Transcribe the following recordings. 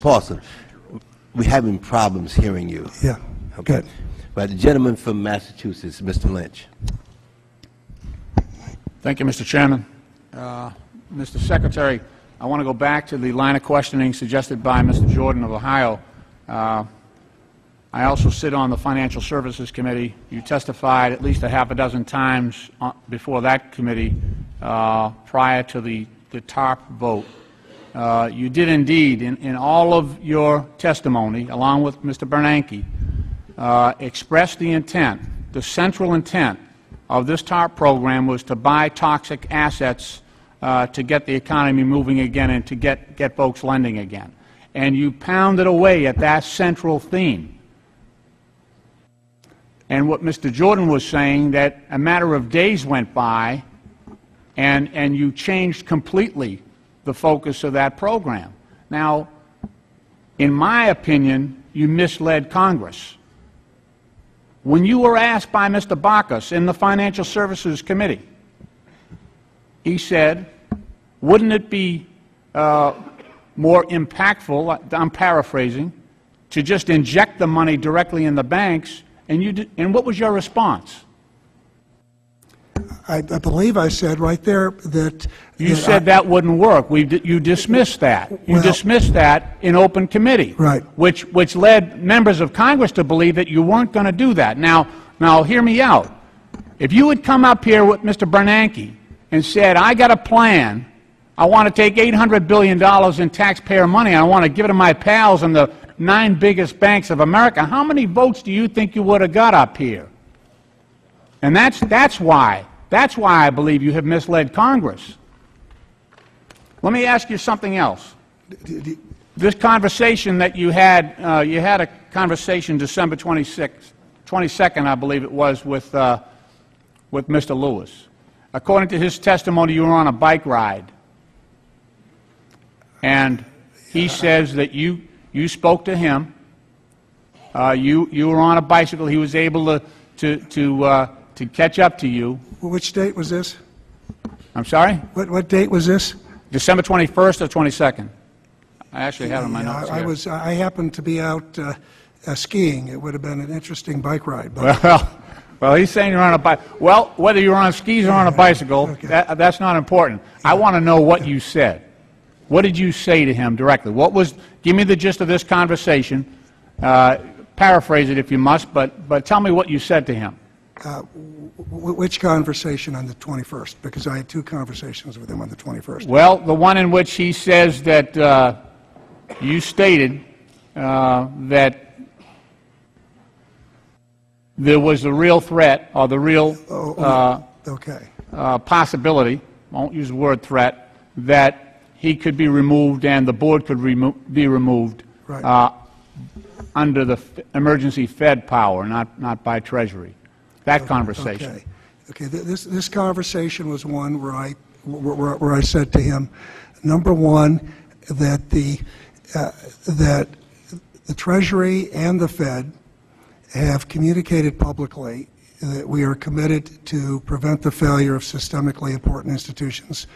Paulson, we're having problems hearing you. Yeah, Okay. good. But the gentleman from Massachusetts, Mr. Lynch. Thank you, Mr. Chairman. Mr. Secretary, I want to go back to the line of questioning suggested by Mr. Jordan of Ohio. I also sit on the Financial Services Committee. You testified at least a half a dozen times before that committee prior to the TARP vote. You did indeed, in all of your testimony, along with Mr. Bernanke, express the intent, the central intent of this TARP program was to buy toxic assets to get the economy moving again and to get folks lending again. And you pounded away at that central theme. And what Mr. Jordan was saying, that a matter of days went by and you changed completely the focus of that program. Now, in my opinion, you misled Congress. When you were asked by Mr. Bacchus in the Financial Services Committee, he said, wouldn't it be more impactful, I'm paraphrasing, to just inject the money directly in the banks? And what was your response? I believe I said right there that... You said that wouldn't work. You dismissed that. You dismissed that in open committee. Right. Which led members of Congress to believe that you weren't going to do that. Now, hear me out. If you had come up here with Mr. Bernanke and said, I got a plan, I want to take $800 billion in taxpayer money, and I want to give it to my pals in the 9 biggest banks of America, how many votes do you think you would have got up here? And that's why I believe you have misled Congress. Let me ask you something else. This conversation that you had a conversation December 22nd, I believe it was, with Mr. Lewis. According to his testimony, you were on a bike ride. And he says that you spoke to him. You were on a bicycle. He was able to catch up to you. Which date was this? I'm sorry? What date was this? December 21st or 22nd. I actually have it in my notes here. I happened to be out skiing. It would have been an interesting bike ride. Well, he's saying you're on a bike. Well, whether you're on skis or on a bicycle, okay. That's not important. I want to know what you said. What did you say to him directly? Give me the gist of this conversation. Paraphrase it if you must, but tell me what you said to him. Which conversation on the 21st? Because I had 2 conversations with him on the 21st. Well, the one in which he says that you stated that there was a real threat or the real possibility, I won't use the word threat, that he could be removed and the board could be removed right. Under the emergency Fed power, not by Treasury. That conversation. Okay. This conversation was one where I said to him, number one, that the Treasury and the Fed have communicated publicly that we are committed to prevent the failure of systemically important institutions,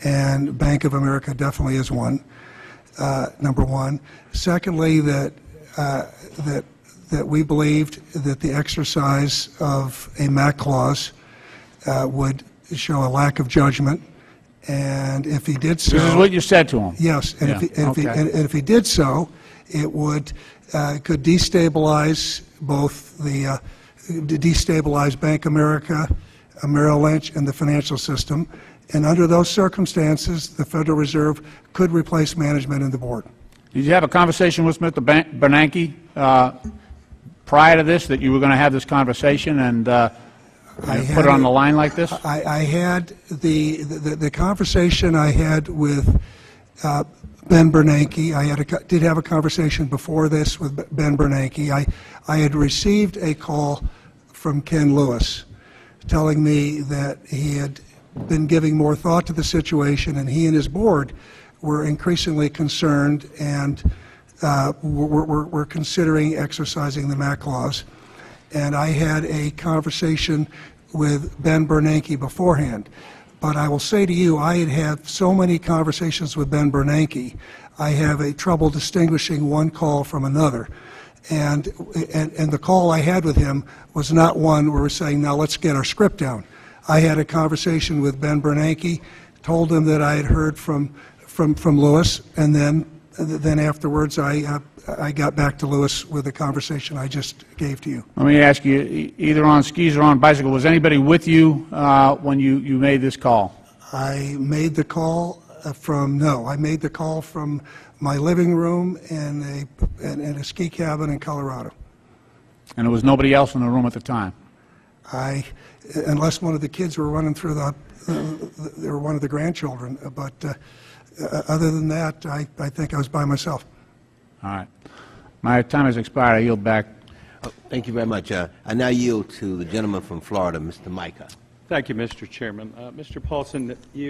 and Bank of America definitely is one. Number one. Secondly, that we believed that the exercise of a MAC clause would show a lack of judgment, and if he did so... This is what you said to him? Yes, and if he did so, it could destabilize destabilize Bank of America, Merrill Lynch, and the financial system, and under those circumstances, the Federal Reserve could replace management and the board. Did you have a conversation with Mr. Bernanke prior to this, that you were going to have this conversation and put it on the line like this? I had the conversation I had with Ben Bernanke. I did have a conversation before this with Ben Bernanke. I had received a call from Ken Lewis telling me that he had been giving more thought to the situation, and he and his board were increasingly concerned and were considering exercising the MAC clause. And I had a conversation with Ben Bernanke beforehand. But I will say to you, I had had so many conversations with Ben Bernanke, I have a trouble distinguishing one call from another. And the call I had with him was not one where we're saying, now let's get our script down. I had a conversation with Ben Bernanke, told him that I had heard from Lewis, and then afterwards I got back to Lewis with the conversation I just gave to you. Let me ask you, either on skis or on bicycle, was anybody with you when you made this call? I made the call I made the call from my living room in a ski cabin in Colorado. And there was nobody else in the room at the time? Unless one of the kids were running through or one of the grandchildren, but other than that, I think I was by myself. All right. My time has expired. I yield back. Oh, thank you very much. I now yield to the gentleman from Florida, Mr. Micah. Thank you, Mr. Chairman. Mr. Paulson, you